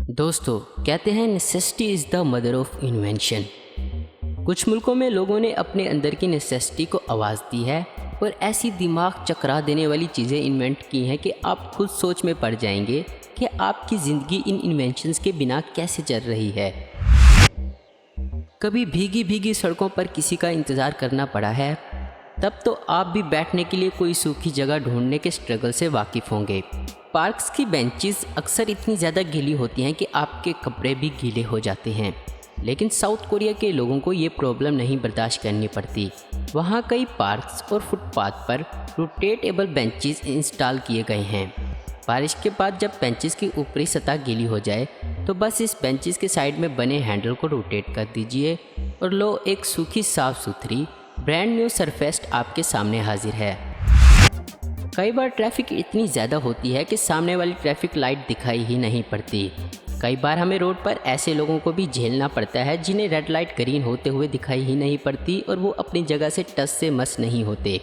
दोस्तों, कहते हैं necessity is the mother of invention. कुछ मुल्कों में लोगों ने अपने अंदर की नेसेसिटी को आवाज़ दी है और ऐसी दिमाग चकरा देने वाली चीज़ें इन्वेंट की हैं कि आप खुद सोच में पड़ जाएंगे कि आपकी ज़िंदगी इन इन्वेंशंस के बिना कैसे चल रही है। कभी भीगी भीगी सड़कों पर किसी का इंतज़ार करना पड़ा है, तब तो आप भी बैठने के लिए कोई सूखी जगह ढूंढने के स्ट्रगल से वाकिफ़ होंगे। पार्क्स की बेंचेस अक्सर इतनी ज़्यादा गीली होती हैं कि आपके कपड़े भी गीले हो जाते हैं, लेकिन साउथ कोरिया के लोगों को ये प्रॉब्लम नहीं बर्दाश्त करनी पड़ती। वहाँ कई पार्क्स और फुटपाथ पर रोटेटेबल बेंचेस इंस्टॉल किए गए हैं। बारिश के बाद जब बेंचेस की ऊपरी सतह गीली हो जाए तो बस इस बेंचेस के साइड में बने हैंडल को रोटेट कर दीजिए और लो, एक सूखी साफ़ सुथरी ब्रांड न्यू सरफेस आपके सामने हाजिर है। कई बार ट्रैफिक इतनी ज़्यादा होती है कि सामने वाली ट्रैफिक लाइट दिखाई ही नहीं पड़ती। कई बार हमें रोड पर ऐसे लोगों को भी झेलना पड़ता है जिन्हें रेड लाइट ग्रीन होते हुए दिखाई ही नहीं पड़ती और वो अपनी जगह से टस से मस नहीं होते।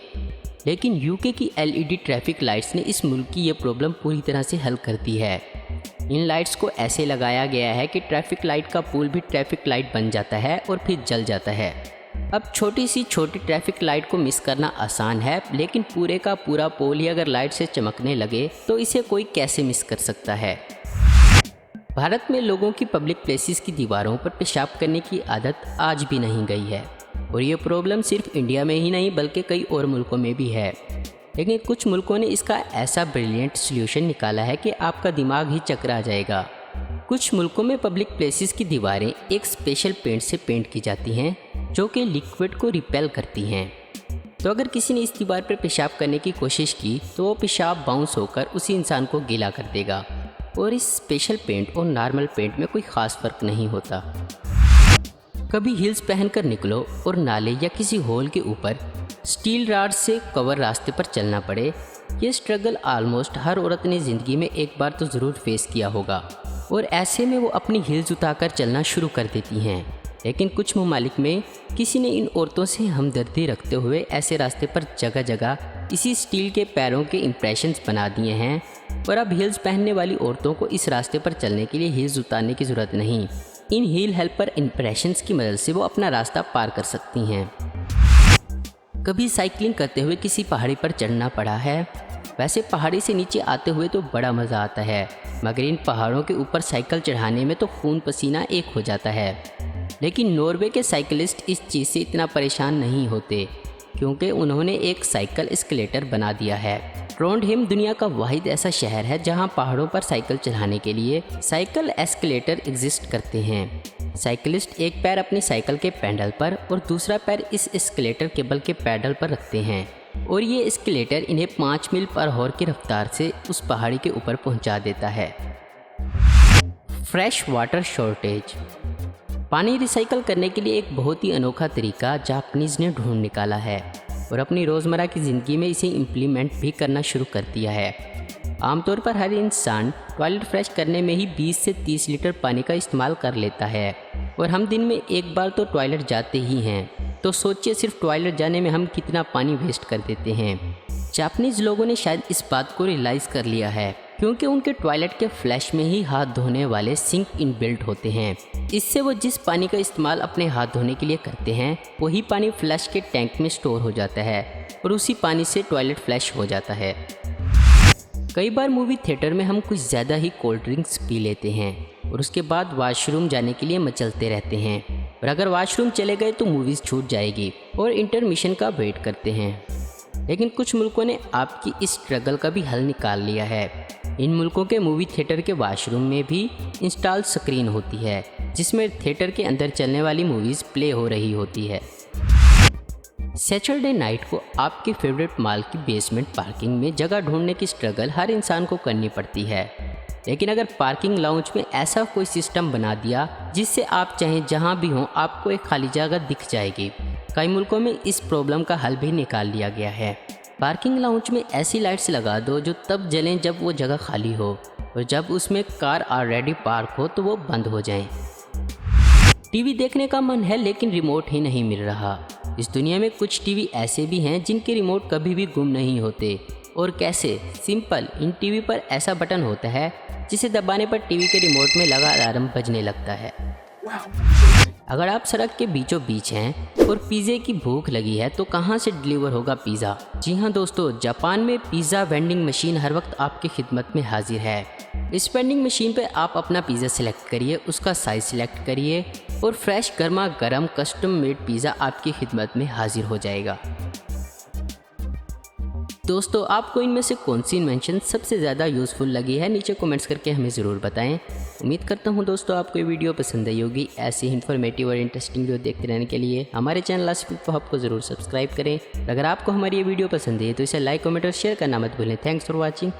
लेकिन यूके की एलईडी ट्रैफिक लाइट्स ने इस मुल्क की ये प्रॉब्लम पूरी तरह से हल कर दी है। इन लाइट्स को ऐसे लगाया गया है कि ट्रैफिक लाइट का पोल भी ट्रैफिक लाइट बन जाता है और फिर जल जाता है। अब छोटी ट्रैफिक लाइट को मिस करना आसान है, लेकिन पूरे का पूरा पोल ही अगर लाइट से चमकने लगे तो इसे कोई कैसे मिस कर सकता है। भारत में लोगों की पब्लिक प्लेसेस की दीवारों पर पेशाब करने की आदत आज भी नहीं गई है और ये प्रॉब्लम सिर्फ इंडिया में ही नहीं बल्कि कई और मुल्कों में भी है। लेकिन कुछ मुल्कों ने इसका ऐसा ब्रिलियंट सॉल्यूशन निकाला है कि आपका दिमाग ही चकरा जाएगा। कुछ मुल्कों में पब्लिक प्लेसेस की दीवारें एक स्पेशल पेंट से पेंट की जाती हैं जो कि लिक्विड को रिपेल करती हैं। तो अगर किसी ने इस दीवार पर पेशाब करने की कोशिश की तो वो पेशाब बाउंस होकर उसी इंसान को गीला कर देगा और इस स्पेशल पेंट और नॉर्मल पेंट में कोई ख़ास फ़र्क नहीं होता। कभी हील्स पहनकर निकलो और नाले या किसी होल के ऊपर स्टील रॉड से कवर रास्ते पर चलना पड़े। ये स्ट्रगल ऑलमोस्ट हर औरत ने ज़िंदगी में एक बार तो ज़रूर फेस किया होगा और ऐसे में वो अपनी हील्स उतारकर चलना शुरू कर देती हैं। लेकिन कुछ ममालिक में किसी ने इन औरतों से हमदर्दी रखते हुए ऐसे रास्ते पर जगह जगह इसी स्टील के पैरों के इम्प्रेशंस बना दिए हैं और अब हील्स पहनने वाली औरतों को इस रास्ते पर चलने के लिए हील्स उतारने की ज़रूरत नहीं। इन हील हेल्पर इम्प्रेशंस की मदद से वो अपना रास्ता पार कर सकती हैं। कभी साइकिलिंग करते हुए किसी पहाड़ी पर चढ़ना पड़ा है? वैसे पहाड़ी से नीचे आते हुए तो बड़ा मज़ा आता है, मगर इन पहाड़ों के ऊपर साइकिल चढ़ाने में तो खून पसीना एक हो जाता है। लेकिन नॉर्वे के साइकिलिस्ट इस चीज़ से इतना परेशान नहीं होते क्योंकि उन्होंने एक साइकिल एस्केलेटर बना दिया है। ट्रोंडहेम दुनिया का वाहिद ऐसा शहर है जहां पहाड़ों पर साइकिल चढ़ाने के लिए साइकिल एस्केलेटर एग्जिस्ट करते हैं। साइकिलिस्ट एक पैर अपनी साइकिल के पैडल पर और दूसरा पैर इस एस्केलेटर केबल के पैडल पर रखते हैं और ये एस्केलेटर इन्हें 5 मील पर आवर की रफ्तार से उस पहाड़ी के ऊपर पहुंचा देता है। Fresh water shortage. पानी रिसाइकल करने के लिए एक बहुत ही अनोखा तरीका जापानीज़ ने ढूंढ निकाला है और अपनी रोज़मर्रा की ज़िंदगी में इसे इम्प्लीमेंट भी करना शुरू कर दिया है। आमतौर पर हर इंसान टॉयलेट फ्रेश करने में ही 20 से 30 लीटर पानी का इस्तेमाल कर लेता है और हम दिन में एक बार तो टॉयलेट जाते ही हैं। तो सोचिए सिर्फ टॉयलेट जाने में हम कितना पानी वेस्ट कर देते हैं। जापानीज़ लोगों ने शायद इस बात को रियलाइज़ कर लिया है क्योंकि उनके टॉयलेट के फ्लैश में ही हाथ धोने वाले सिंक इनबिल्ट होते हैं। इससे वो जिस पानी का इस्तेमाल अपने हाथ धोने के लिए करते हैं वही पानी फ्लैश के टैंक में स्टोर हो जाता है और उसी पानी से टॉयलेट फ्लैश हो जाता है। कई बार मूवी थिएटर में हम कुछ ज़्यादा ही कोल्ड ड्रिंक्स पी लेते हैं और उसके बाद वॉशरूम जाने के लिए मचलते रहते हैं और अगर वॉशरूम चले गए तो मूवीज़ छूट जाएगी और इंटरमिशन का वेट करते हैं। लेकिन कुछ मुल्कों ने आपकी इस स्ट्रगल का भी हल निकाल लिया है। इन मुल्कों के मूवी थिएटर के वॉशरूम में भी इंस्टॉल स्क्रीन होती है जिसमें थिएटर के अंदर चलने वाली मूवीज़ प्ले हो रही होती है। सैटरडे नाइट को आपके फेवरेट मॉल की बेसमेंट पार्किंग में जगह ढूंढने की स्ट्रगल हर इंसान को करनी पड़ती है। लेकिन अगर पार्किंग लाउंज में ऐसा कोई सिस्टम बना दिया जिससे आप चाहें जहां भी हों आपको एक खाली जगह दिख जाएगी। कई मुल्कों में इस प्रॉब्लम का हल भी निकाल लिया गया है। पार्किंग लाउंज में ऐसी लाइट्स लगा दो जो तब जलें जब वो जगह खाली हो और जब उसमें कार ऑलरेडी पार्क हो तो वो बंद हो जाएं। टीवी देखने का मन है लेकिन रिमोट ही नहीं मिल रहा। इस दुनिया में कुछ टीवी ऐसे भी हैं जिनके रिमोट कभी भी गुम नहीं होते। और कैसे सिंपल इन टीवी पर ऐसा बटन होता है जिसे दबाने पर टीवी के रिमोट में लगा अलार्म बजने लगता है। अगर आप सड़क के बीचों बीच हैं और पिज़्ज़े की भूख लगी है तो कहां से डिलीवर होगा पिज़्ज़ा? जी हां दोस्तों, जापान में पिज़्ज़ा वेंडिंग मशीन हर वक्त आपकी खिदमत में हाजिर है। इस वेंडिंग मशीन पर आप अपना पिज़्ज़ा सिलेक्ट करिए, उसका साइज सिलेक्ट करिए और फ्रेश गर्मा गर्म कस्टम मेड पिज़्ज़ा आपकी खिदमत में हाजिर हो जाएगा। दोस्तों, आपको इनमें से कौन सी इन्वेंशन सबसे ज़्यादा यूज़फुल लगी है? नीचे कमेंट्स करके हमें ज़रूर बताएं। उम्मीद करता हूं दोस्तों आपको ये वीडियो पसंद आई होगी। ऐसी इन्फॉर्मेटिव और इंटरेस्टिंग वीडियो देखते रहने के लिए हमारे चैनल आसिफ हब को ज़रूर सब्सक्राइब करें। अगर आपको हमारी ये वीडियो पसंद है तो इसे लाइक, कमेंट और शेयर करना मत भूलें। Thanks for watching.